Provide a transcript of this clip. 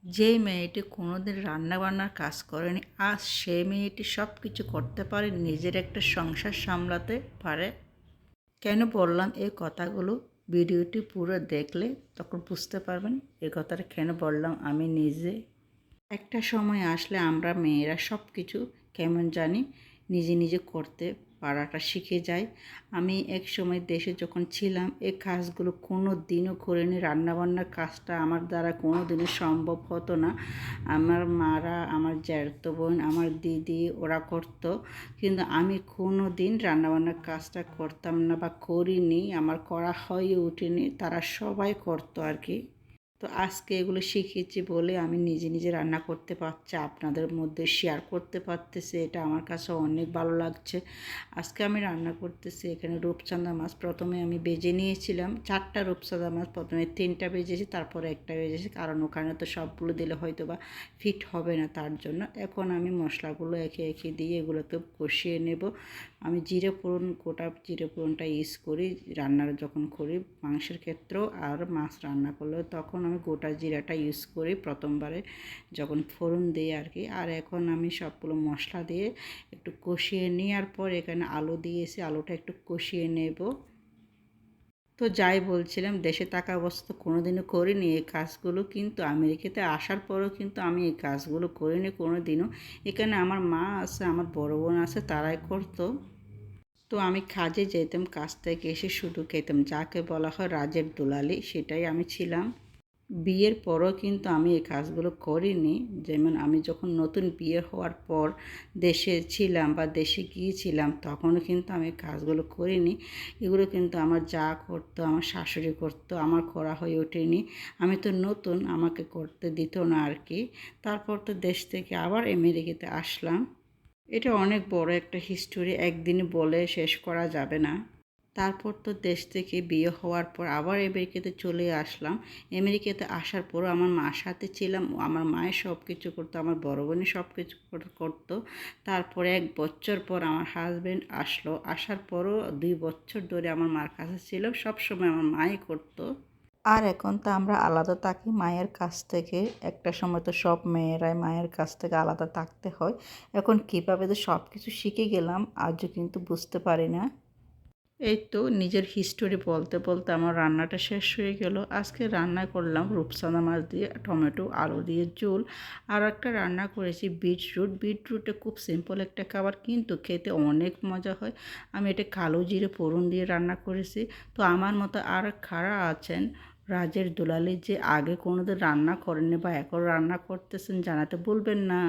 যে মেয়েটি কোনোদিন রান্নাবান্নার কাজ করেনি, আজ সেই মেয়েটি সব কিছু করতে পারে, নিজের একটা সংসার সামলাতে পারে। কেন বললাম এই কথাগুলো? ভিডিওটি পুরো দেখলে তখন বুঝতে পারবেন এই কথাটা কেন বললাম। আমি নিজে একটা সময় আসলে আমরা মেয়েরা সব কিছু কেমন জানি নিজে নিজে করতে পারাটা শিখে যাই। আমি এক সময় দেশে যখন ছিলাম এই কাজগুলো কোনো দিনও করিনি। রান্নাবান্নার কাজটা আমার দ্বারা কোনো দিনও সম্ভব হতো না। আমার মারা, আমার জ্যাঠতো বোন, আমার দিদি ওরা করতো, কিন্তু আমি কোনো দিন রান্নাবান্নার কাজটা করতাম না বা করিনি, আমার করা হয়ে ওঠেনি। তারা সবাই করতো আর কি। তো আজকে এগুলো শিখেছি বলে আমি নিজে নিজে রান্না করতে পারছি, আপনাদের মধ্যে শেয়ার করতে পারতেছি। এটা আমার কাছে অনেক ভালো লাগছে। আজকে আমি রান্না করতেছি এখানে রূপচাঁদা মাছ। প্রথমে আমি ভেজে নিয়েছিলাম 4টা রূপচাঁদা মাছ। প্রথমে 3টা ভেজেছি, তারপরে একটা ভেজেছি, কারণ ওখানে তো সবগুলো দিলে হয়তো বা ফিট হবে না, তার জন্য। এখন আমি মশলাগুলো একে একে দিয়ে এগুলোকে কষিয়ে নেব। আমি জিরে ফোড়ন, গোটা জিরে ফোড়নটা ইউজ করি রান্নার যখন করি, মাংসের ক্ষেত্রেও আর মাছ রান্না করলেও তখন আমি গোটা জিরাটা ইউজ করি প্রথমবারে যখন ফোড়ন দিই আর কি। আর এখন আমি সবগুলো মশলা দিয়ে একটু কষিয়ে নেওয়ার পর এখানে আলু দিয়েছি, আলুটা একটু কষিয়ে নেব। তো যাই বলছিলাম, দেশে থাকা অবস্থা কোনো দিনও করিনি এই কাজগুলো, কিন্তু আমেরিকাতে আসার পরেও কিন্তু আমি এই কাজগুলো করিনি কোনো দিনও। এখানে আমার মা আছে, আমার বড় বোন আছে, তারাই করতো। তো আমি কাজে যেতাম, কাজ থেকে এসে শুধু খেতাম, যাকে বলা হয় রাজের দুলালি, সেটাই আমি ছিলাম। বিয়ের পরও কিন্তু আমি এই কাজগুলো করিনি। যেমন আমি যখন নতুন বিয়ে হওয়ার পর দেশে ছিলাম বা দেশে গিয়েছিলাম, তখনও কিন্তু আমি কাজগুলো করিনি। এগুলো কিন্তু আমার যা করতো, আমার শাশুড়ি করতো, আমার করা হয়ে ওঠেনি। আমি তো নতুন, আমাকে করতে দিত না আর কি। তারপর তো দেশ থেকে আবার আমেরিকাতে আসলাম। এটা অনেক বড় একটা হিস্টোরি, একদিনে বলে শেষ করা যাবে না। তারপর তো দেশ থেকে বিয়ে হওয়ার পর আবার আমেরিকাতে চলে আসলাম। আমেরিকাতে আসার পরও আমার মার সাথে ছিলাম, আমার মায়ের সব কিছু করতো, আমার বড় বোনই সব কিছু করতো। তারপরে 1 বছর পর আমার হাজব্যান্ড আসলো, আসার পরও 2 বছর ধরে আমার মার কাছে ছিল, সবসময় আমার মাই করতো। আর এখন তো আমরা আলাদা থাকি মায়ের কাছ থেকে। একটা সময় তো সব মেয়েরাই মায়ের কাছ থেকে আলাদা থাকতে হয়। এখন কীভাবে যে সব কিছু শিখে গেলাম আজও কিন্তু বুঝতে পারি না। এই তো নিজের হিস্টোরি বলতে বলতে আমার রান্নাটা শেষ হয়ে গেল। আজকে রান্না করলাম রূপচাঁদা মাছ দিয়ে টমেটো আলু দিয়ে ঝোল। আর একটা রান্না করেছি বিটরুট। বিটরুটে খুব সিম্পল একটা খাবার, কিন্তু খেতে অনেক মজা হয়। আমি এটা কালো জিরে ফোড়ন দিয়ে রান্না করেছি। তো আমার মতো আর কারা আছেন রাজের দুলালি যে আগে কোনোদিন রান্না করেননি বা এখন রান্না করতেছেন, জানাতে ভুলবেন না।